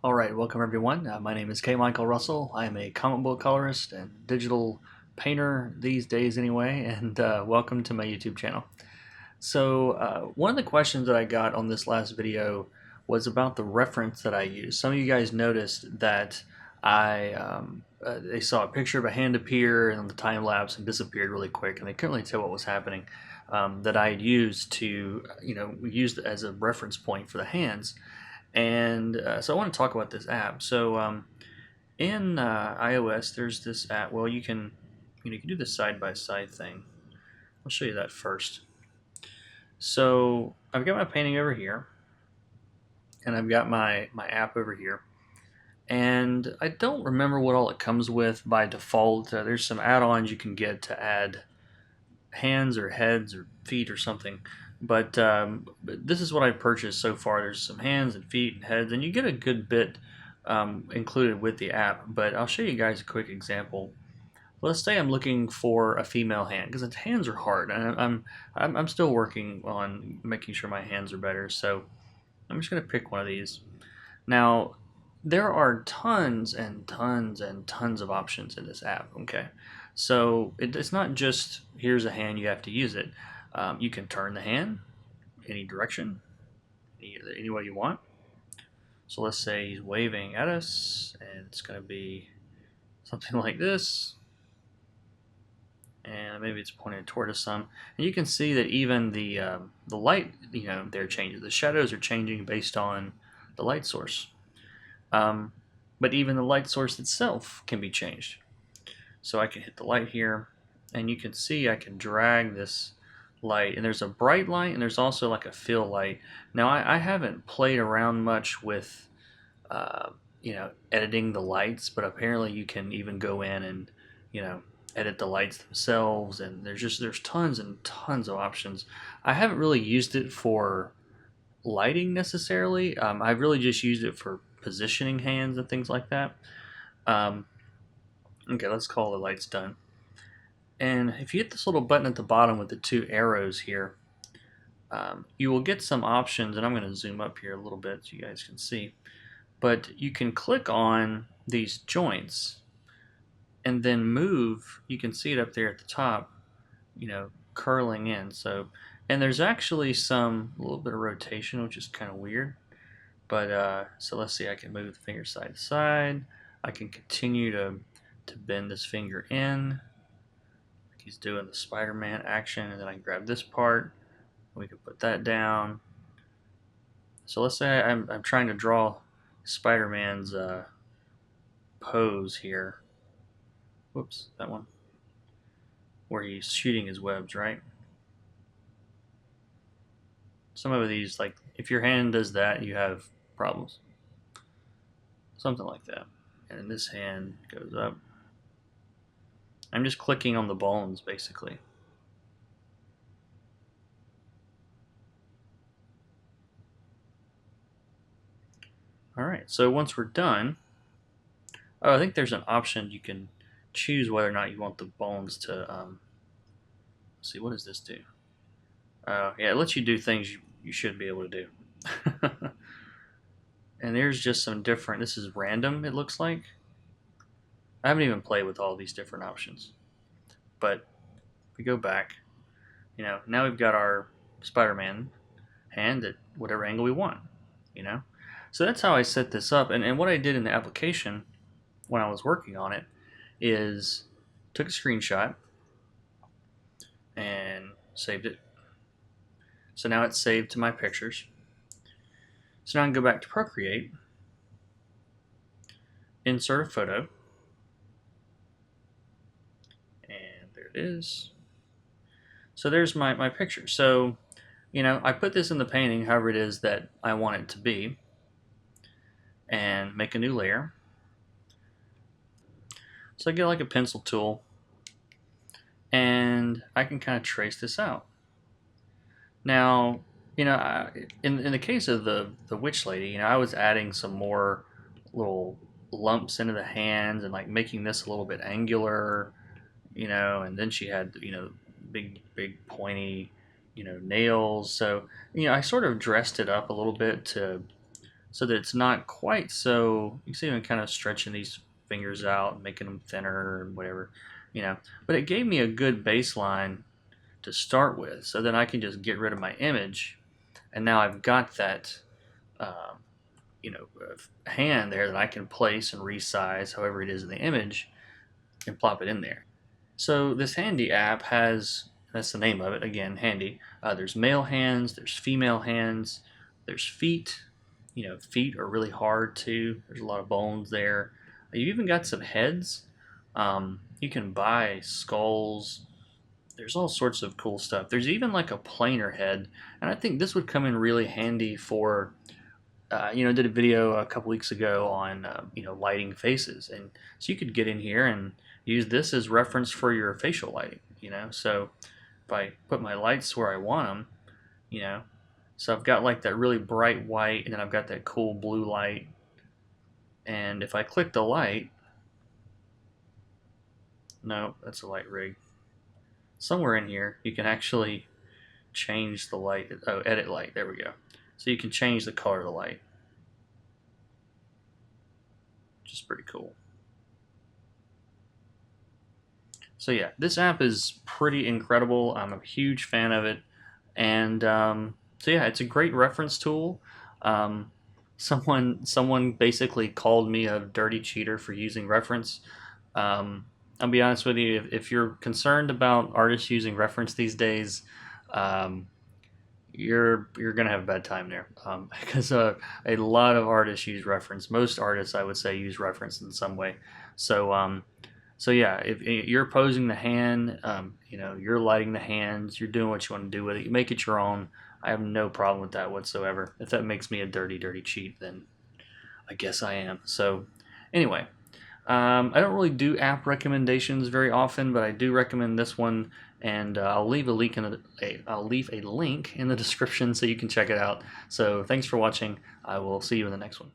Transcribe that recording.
Alright, welcome everyone. My name is K. Michael Russell. I am a comic book colorist and digital painter these days anyway, and welcome to my YouTube channel. So one of the questions that I got on this last video was about the reference that I use. Some of you guys noticed that they saw a picture of a hand appear and the time lapse and disappeared really quick, and they couldn't really tell what was happening. That I had used to, used as a reference point for the hands. And so I want to talk about this app. So in iOS, there's this app. Well, you can do the side by side thing. I'll show you that first. So I've got my painting over here, and I've got my app over here. And I don't remember what all it comes with by default. There's some add-ons you can get to add hands or heads or feet or something. But this is what I purchased so far. There's some hands and feet and heads, and you get a good bit included with the app. But I'll show you guys a quick example. Let's say I'm looking for a female hand because hands are hard, and I'm still working on making sure my hands are better. So I'm just going to pick one of these. Now there are tons and tons and tons of options in this app. Okay, so it's not just here's a hand, you have to use it. You can turn the hand any direction, any way you want. So let's say he's waving at us, and it's going to be something like this. And maybe it's pointed toward us some. And you can see that even the light, there changes. The shadows are changing based on the light source. But even the light source itself can be changed. So I can hit the light here, and you can see I can drag this light, and there's a bright light and there's also like a fill light. Now I haven't played around much with editing the lights, but apparently you can even go in and edit the lights themselves, and there's tons and tons of options. I haven't really used it for lighting necessarily. I've really just used it for positioning hands and things like that. Okay, let's call the lights done. And if you hit this little button at the bottom with the two arrows here, you will get some options, and I'm going to zoom up here a little bit so you guys can see. But you can click on these joints and then move. You can see it up there at the top, curling in. So, and there's actually a little bit of rotation, which is kind of weird. But so let's see, I can move the finger side to side. I can continue to bend this finger in. He's doing the Spider-Man action, and then I can grab this part. We can put that down. So let's say I'm trying to draw Spider-Man's pose here. Whoops, that one. Where he's shooting his webs, right? Some of these, like if your hand does that, you have problems. Something like that. And this hand goes up. I'm just clicking on the bones, basically. Alright, so once we're done, I think there's an option you can choose whether or not you want the bones to, let's see, what does this do? Yeah, it lets you do things you should be able to do. And there's just some different, this is random, it looks like. I haven't even played with all these different options. But if we go back, now we've got our Spider-Man hand at whatever angle we want, So that's how I set this up. And what I did in the application when I was working on it is took a screenshot and saved it. So now it's saved to my pictures. So now I can go back to Procreate, insert a photo, and there it is. So there's my picture. So, I put this in the painting however it is that I want it to be, and make a new layer. So I get like a pencil tool, and I can kind of trace this out. Now, in the case of the witch lady, I was adding some more little lumps into the hands and like making this a little bit angular, and then she had, big pointy, nails. So, I sort of dressed it up a little bit to so that it's not quite so. You see, I'm kind of stretching these fingers out, making them thinner and whatever, you know. But it gave me a good baseline to start with, so then I can just get rid of my image, and now I've got that, um, hand there that I can place and resize however it is in the image and plop it in there. So this Handy app has, that's the name of it, again, Handy. There's male hands, there's female hands, there's feet. Feet are really hard too. There's a lot of bones there. You even got some heads. You can buy skulls. There's all sorts of cool stuff. There's even like a planer head, and I think this would come in really handy for did a video a couple weeks ago on lighting faces, and so you could get in here and use this as reference for your facial lighting. So if I put my lights where I want them, you know, so I've got like that really bright white, and then I've got that cool blue light, and if I click the light, no, that's a light rig. Somewhere in here, you can actually change the light. Oh, edit light. There we go. So you can change the color of the light, which is pretty cool. So yeah, this app is pretty incredible. I'm a huge fan of it, and so yeah, it's a great reference tool. Um, someone basically called me a dirty cheater for using reference. I'll be honest with you, if you're concerned about artists using reference these days, um, you're gonna have a bad time there, because a lot of artists use reference. Most artists, I would say, use reference in some way. So so yeah, if you're posing the hand, you're lighting the hands, you're doing what you want to do with it. You make it your own. I have no problem with that whatsoever. If that makes me a dirty, dirty cheat, then I guess I am. So anyway, I don't really do app recommendations very often, but I do recommend this one, and I'll leave a link in the description so you can check it out. So thanks for watching. I will see you in the next one.